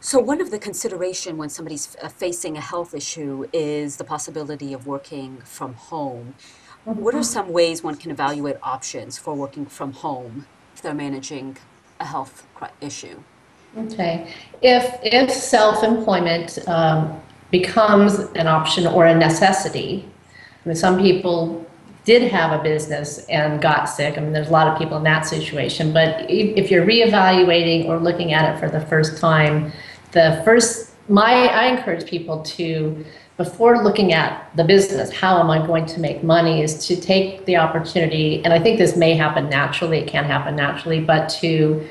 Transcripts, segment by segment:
So one of the consideration when somebody's facing a health issue is the possibility of working from home. What are some ways one can evaluate options for working from home if they're managing a issue? Okay. If self-employment becomes an option or a necessity, I mean, some people did have a business and got sick. I mean, there's a lot of people in that situation. But if you're reevaluating or looking at it for the first time, I encourage people to, before looking at the business, how am I going to make money, is to take the opportunity, and I think this may happen naturally, it can happen naturally, but to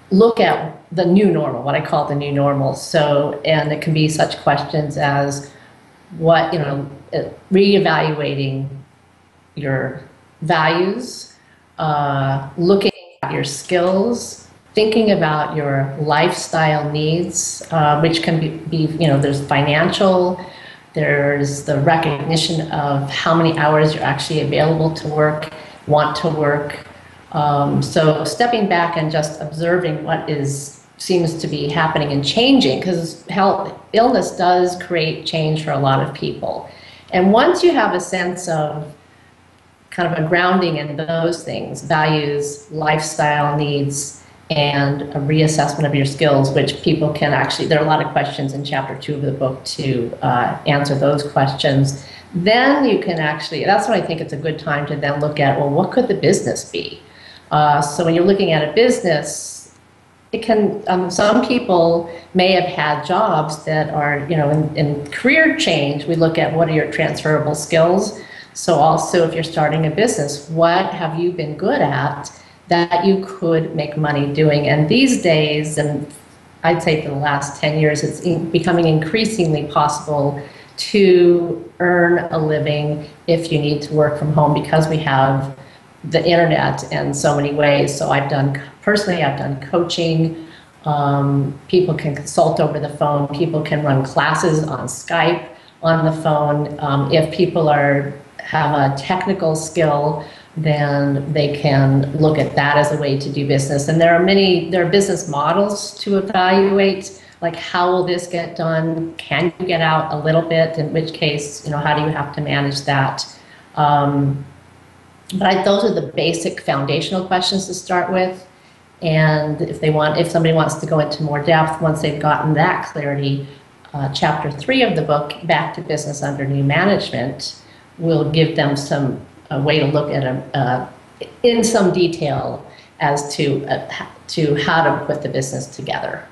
look at the new normal, what I call the new normal. So, and it can be such questions as reevaluating your values, looking at your skills, thinking about your lifestyle needs, which can be, there's financial, there's the recognition of how many hours you're actually available to work, want to work. So stepping back and just observing what seems to be happening and changing, because illness does create change for a lot of people. And once you have a sense of kind of a grounding in those things, values, lifestyle needs, and a reassessment of your skills, which people can actually, there are a lot of questions in chapter 2 of the book to answer those questions, then you can actually, that's when I think it's a good time to then look at, well, what could the business be? So when you're looking at a business, it can, some people may have had jobs that are, in career change, we look at what are your transferable skills. So also if you're starting a business, what have you been good at that you could make money doing? And these days, and I'd say for the last 10 years, it's becoming increasingly possible to earn a living if you need to work from home, because we have the internet in so many ways. So personally, I've done coaching. People can consult over the phone. People can run classes on Skype on the phone. If people have a technical skill, then they can look at that as a way to do business. And there are business models to evaluate, like how will this get done? Can you get out a little bit? In which case, how do you have to manage that? But those are the basic foundational questions to start with. And if somebody wants to go into more depth, once they've gotten that clarity, chapter 3 of the book, Back to Business Under New Management, will give them a way to look at in some detail as to how to put the business together.